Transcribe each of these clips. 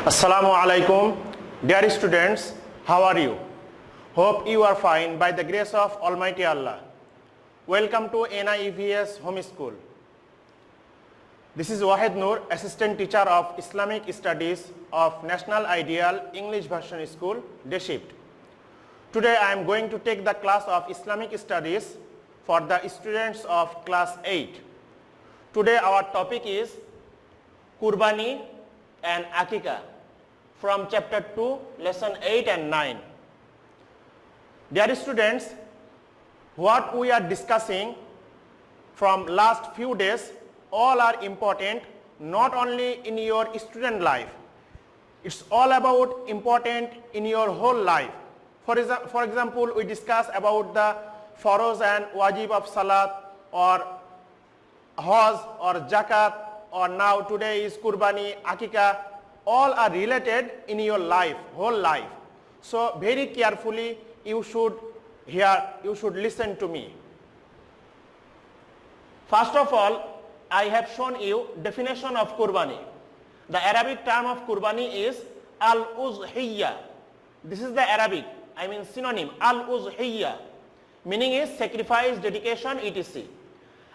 Assalamu alaikum, dear students, how are you? Hope you are fine by the grace of Almighty Allah. Welcome to NIEVS Home School. This is Wahid Noor, Assistant Teacher of Islamic Studies of National Ideal English Version School, Day Shift. Today I am going to take the class of Islamic Studies for the students of class 8. Today our topic is Qurbani and Akika from chapter 2, lesson 8 and 9. Dear students, what we are discussing from last few days all are important not only in your student life. It's all about important in your whole life. For example, we discuss about the faroz and wajib of salat or hajj or zakat, or now today is Qurbani, Akika. All are related in your life, whole life. So very carefully you should hear, you should listen to me. First of all, I have shown you definition of Qurbani. The Arabic term of Qurbani is al-uzhiyya. This is the Arabic, I mean synonym, al-uzhiyya. Meaning is sacrifice, dedication, etc.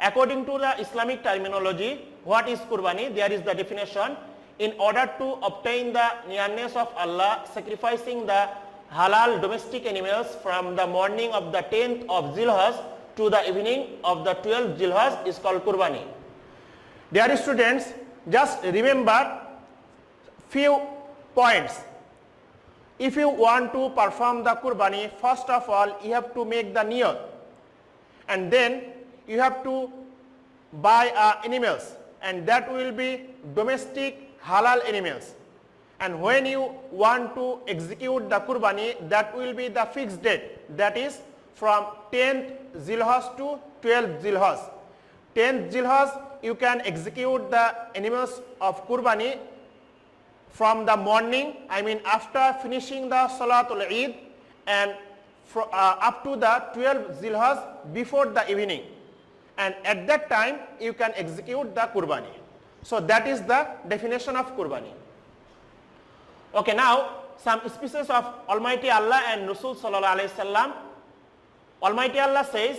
According to the Islamic terminology, what is Qurbani? There is the definition. In order to obtain the nearness of Allah, sacrificing the halal domestic animals from the morning of the 10th of Zilhaz to the evening of the 12th Zilhaz is called Qurbani. Dear students, just remember few points. If you want to perform the Qurbani, first of all you have to make the niyat, and then you have to buy animals, and that will be domestic halal animals. And when you want to execute the Qurbani, that will be the fixed date, that is from 10th Zilhaz to 12th Zilhaz. 10th Zilhaz you can execute the animals of Qurbani from the morning, I mean after finishing the Salatul Eid, and up to the 12th Zilhaz before the evening, and at that time you can execute the Qurbani. So that is the definition of Qurbani. Okay, now some species of Almighty Allah and Rasul sallallahu alaihi wasallam. Almighty Allah says,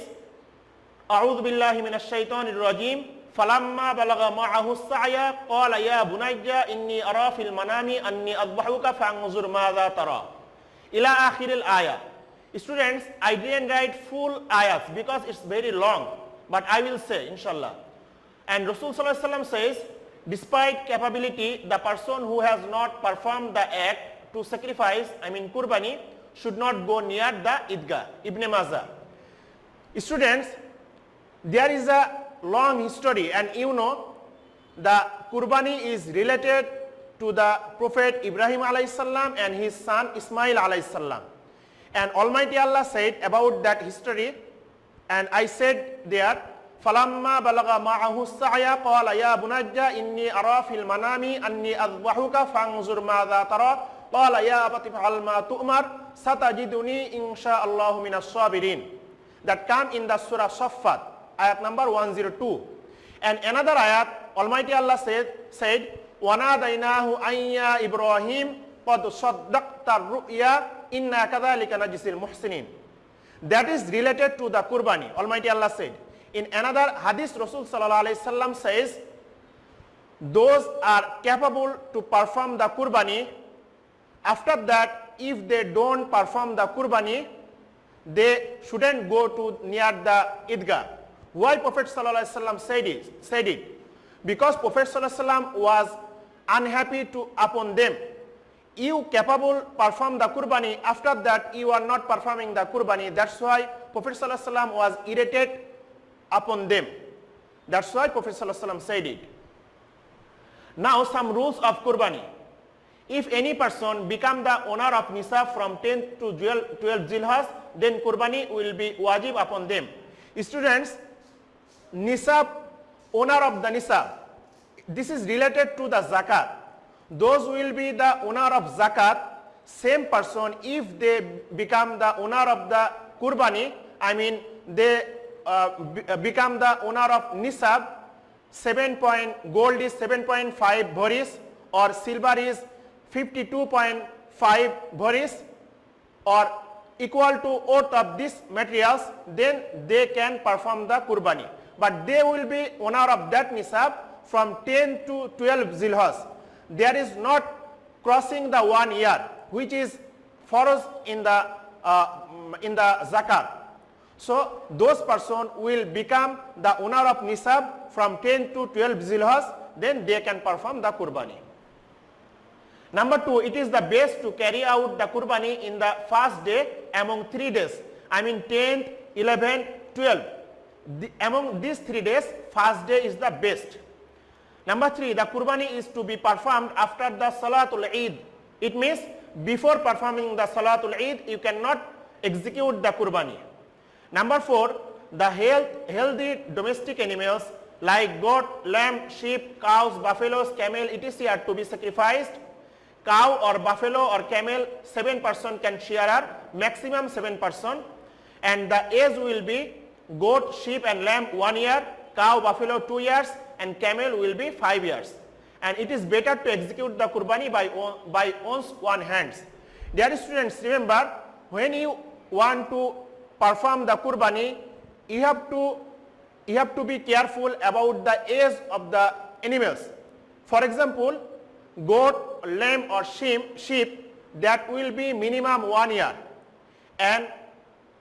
"A'udhu billahi minash shaitanir rajim. Falamma balagha ma'ahu as-sa'ya qala ya bunayya inni ara fil manami anni adbahuka fanzur madha tara." Ila akhiril ayah. Students, I didn't write full ayats because it's very long, but I will say inshallah. And Rasul sallallahu alaihi wasallam says, despite capability, the person who has not performed the act to sacrifice, I mean Qurbani, should not go near the Idgah. Ibn Majah. Students, there is a long history, and you know the Qurbani is related to the Prophet Ibrahim alayhi salam and his son Ismail alayhi salam. And Almighty Allah said about that history, and I said there, فَلَمَّا بَلَغَ مَعَهُ السَّعْيَ قَالَ يَا بُنَيَّ إِنِّي أَرَى فِي الْمَنَامِ أَنِّي أَذْبَحُكَ فَانظُرْ مَاذَا تَرَى قَالَ يَا أَبَتِ افْعَلْ مَا تُؤْمَرْ سَتَجِدُنِي إِنْ شَاءَ اللَّهُ مِنَ الصَّابِرِينَ. That come in the Surah Saffat, ayat number 102. And another ayat, Almighty Allah said, وَنَادَيْنَاهُ أَنْ يَا إِبْرَاهِيمُ قَدْ صَدَّقْتَ الرُّؤْيَا إِنَّا كَذَلِكَ نَجْزِي الْمُحْسِنِينَ. That is related to the Qurbani. Almighty Allah said. In another hadith, Rasul sallallahu alaihi wasallam says, those are capable to perform the Qurbani. After that, if they don't perform the Qurbani, they shouldn't go to near the Idgah. Why Prophet sallallahu alaihi wasallam said it? Because Prophet sallallahu alaihi wasallam was unhappy upon them. You capable perform the Qurbani, after that you are not performing the Qurbani. That's why Prophet sallallahu alaihi wasallam was irritated upon them. That's why Prophet sallallahu alaihi wasallam said it. Now some rules of Qurbani. If any person become the owner of nisab from 10th to 12th Zilhaz, then Qurbani will be wajib upon them. Students, nisab, owner of the nisab, this is related to the zakat. Those will be the owner of zakat. Same person, if they become the owner of the Qurbani, I mean they become the owner of nisab, gold is 7.5 bhoris or silver is 52.5 bharis or equal to worth of these materials, then they can perform the Qurbani. But they will be owner of that nisab from 10 to 12 zilhas. There is not crossing the 1 year, which is farz in the zakat. So those person will become the owner of nisab from 10 to 12 zilhas, then they can perform the Qurbani. Number 2, it is the best to carry out the Qurbani in the first day among 3 days. I mean 10th, 11th, 12th. Among these 3 days, first day is the best. Number 3, the Qurbani is to be performed after the Salatul Eid. It means before performing the Salatul Eid, you cannot execute the Qurbani. Number 4, the healthy domestic animals like goat, lamb, sheep, cows, buffaloes, camel, etc. are to be sacrificed. Cow or buffalo or camel, 7 person can share, maximum 7 person, and the age will be goat, sheep and lamb 1 year, cow, buffalo 2 years, and camel will be 5 years. And it is better to execute the Qurbani by one's one hands. Dear students, remember, when you want to perform the Qurbani, you have to be careful about the age of the animals. For example, goat, lamb or sheep, that will be minimum 1 year, and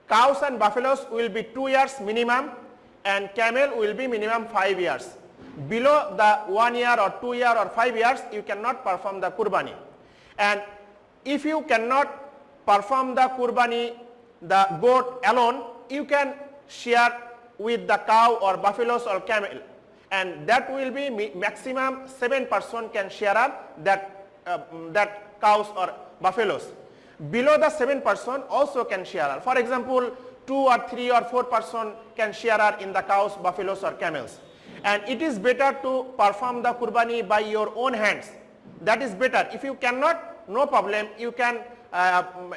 cows and buffaloes will be 2 years minimum, and camel will be minimum 5 years. Below the 1 year or 2 year or 5 years, you cannot perform the Qurbani. And if you cannot perform the Qurbani, the goat alone, you can share with the cow or buffaloes or camel, and that will be maximum 7 person can share that cows or buffaloes. Below the 7 person also can share. For example, 2 or 3 or 4 person can share in the cows, buffaloes or camels. And it is better to perform the Qurbani by your own hands. That is better. If you cannot, no problem, you can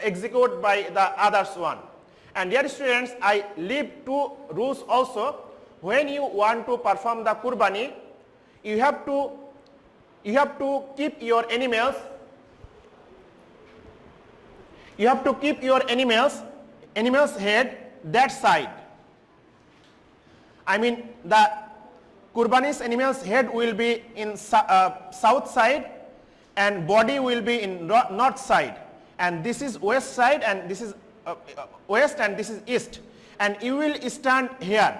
execute by the others one. And dear students, I leave 2 rules also. When you want to perform the Qurbani, you have to keep your animals. You have to keep your animals head that side. I mean the Qurbani's animals head will be in south side and body will be in north side, and this is west side and this is west and this is east, and you will stand here,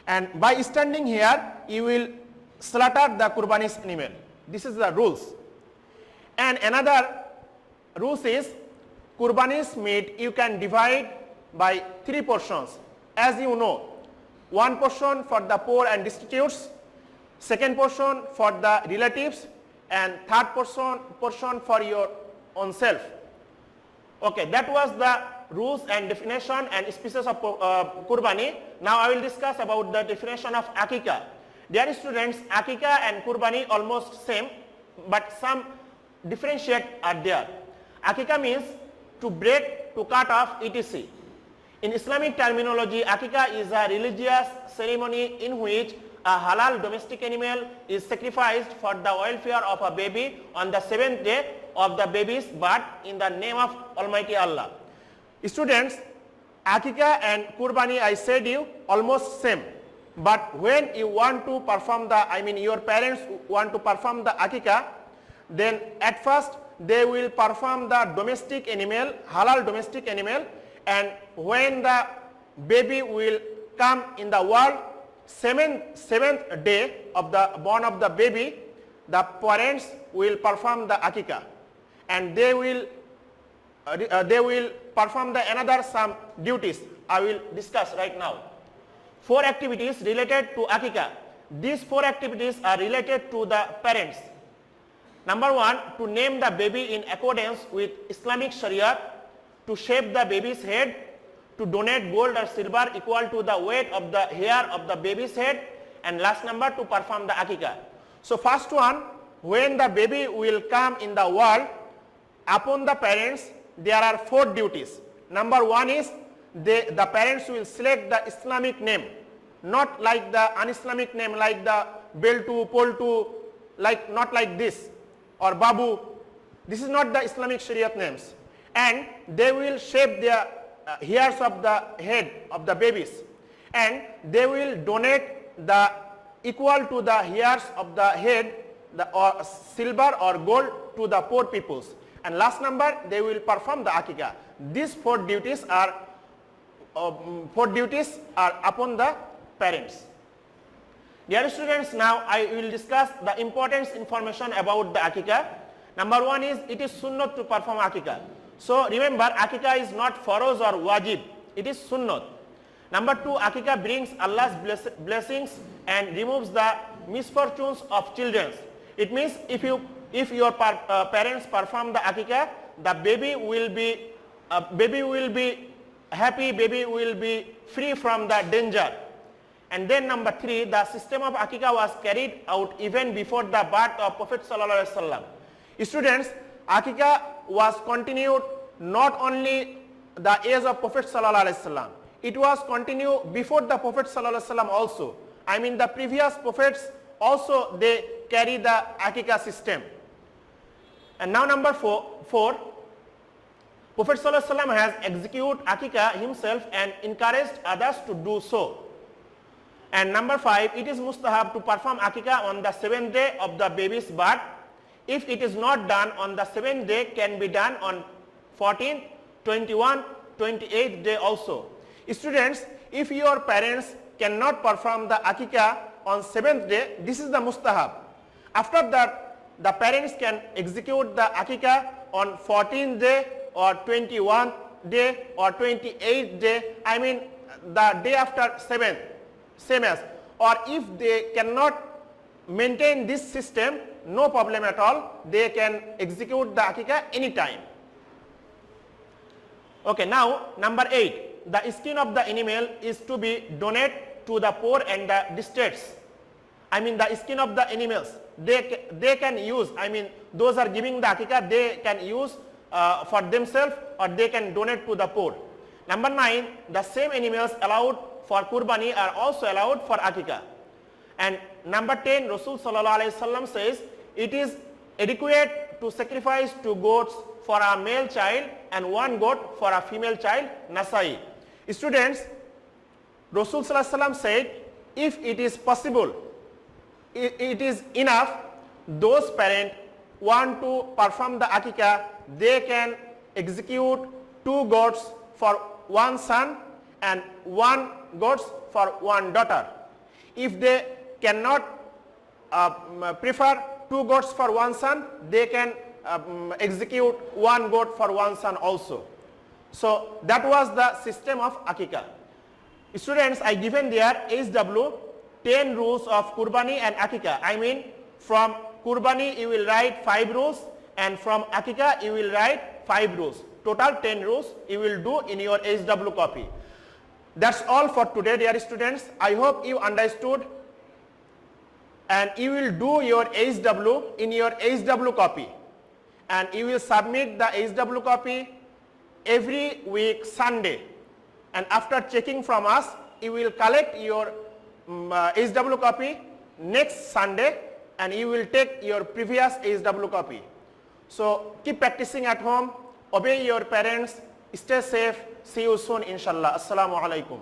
and by standing here you will slaughter the Qurbani's animal. This is the rules. And another rules is Qurbani's meat you can divide by 3 portions. As you know, 1 portion for the poor and destitutes, 2nd portion for the relatives, and 3rd portion for your own self. Okay, that was the rules and definition and species of Qurbani. Now I will discuss about the definition of Akika. Dear students, Akika and Qurbani almost same, but some differentiate are there. Akika means to break, to cut off, etc. In Islamic terminology, Akika is a religious ceremony in which a halal domestic animal is sacrificed for the welfare of a baby on the 7th day of the baby's birth in the name of Almighty Allah. Students, Akika and Qurbani, I said you, almost same. But when you want to perform your parents want to perform the Akika, then at first they will perform the domestic animal, halal domestic animal, and when the baby will come in the world, 7th day of the born of the baby, the parents will perform the Akika, and they will perform the another some duties I will discuss right now. 4 activities related to Akika. These 4 activities are related to the parents. Number 1, to name the baby in accordance with Islamic Sharia, to shave the baby's head, to donate gold or silver equal to the weight of the hair of the baby's head, and last number, to perform the Akika. So first one, when the baby will come in the world, upon the parents there are 4 duties. Number 1 is the parents will select the Islamic name, not like the un-Islamic name like the Beltu, Poltu, not like this, or Babu. This is not the Islamic Shariat names. And they will shave their hairs of the head of the babies, and they will donate the equal to the hairs of the head, or silver or gold to the poor peoples. And last number, they will perform the akikah. These four duties are upon the parents. Dear students, now I will discuss the important information about the akikah. Number one is, it is sunnah to perform akikah. So remember, akikah is not foroz or wajib, it is sunnah. Number two, akikah brings Allah's blessings and removes the misfortunes of children. It means if your parents perform the akikah, the baby will be happy, baby will be free from the danger. And then number three, the system of akikah was carried out even before the birth of Prophet sallallahu alaihi wasallam. Students, akikah was continued not only the age of Prophet sallallahu alaihi wasallam, it was continued before the Prophet sallallahu alaihi wasallam also. I mean, the previous prophets also, they carry the akikah system. And now number four, Prophet sallallahu alaihi wasallam has executed akikah himself and encouraged others to do so. And number five, it is mustahab to perform akikah on the 7th day of the baby's birth. If it is not done on the 7th day, can be done on 14th, 21, 28th day also. Students, if your parents cannot perform the akikah on 7th day, this is the mustahab. After that, the parents can execute the akikah on 14th day or 21st day or 28th day, I mean the day after 7th, same as. Or if they cannot maintain this system, no problem at all, they can execute the akikah anytime. Okay, now number 8, the skin of the animal is to be donated to the poor and the distressed. I mean the skin of the animals, they can use, I mean those are giving the akikah, they can use for themselves or they can donate to the poor. Number 9, the same animals allowed for kurbani are also allowed for akikah. And number 10, Rasul sallallahu alaihi wasallam says, it is adequate to sacrifice 2 goats for a male child and 1 goat for a female child, Nasai. Students, Rasul sallallahu alaihi wasallam said, if it is possible, it is enough, those parents want to perform the akikah, they can execute 2 goats for 1 son and 1 goats for 1 daughter. If they cannot prefer 2 goats for 1 son, they can execute 1 goat for 1 son also. So that was the system of akikah. Students, I given there SW 10 rules of kurbani and akikah. I mean, from kurbani you will write 5 rules and from akikah you will write 5 rules. Total 10 rules you will do in your SW copy. That's all for today, dear students. I hope you understood, and you will do your SW in your SW copy, and you will submit the SW copy every week Sunday, and after checking from us, you will collect your SW copy next Sunday, and you will take your previous SW copy. So keep practicing at home, obey your parents, stay safe, see you soon inshallah. Assalamu alaikum.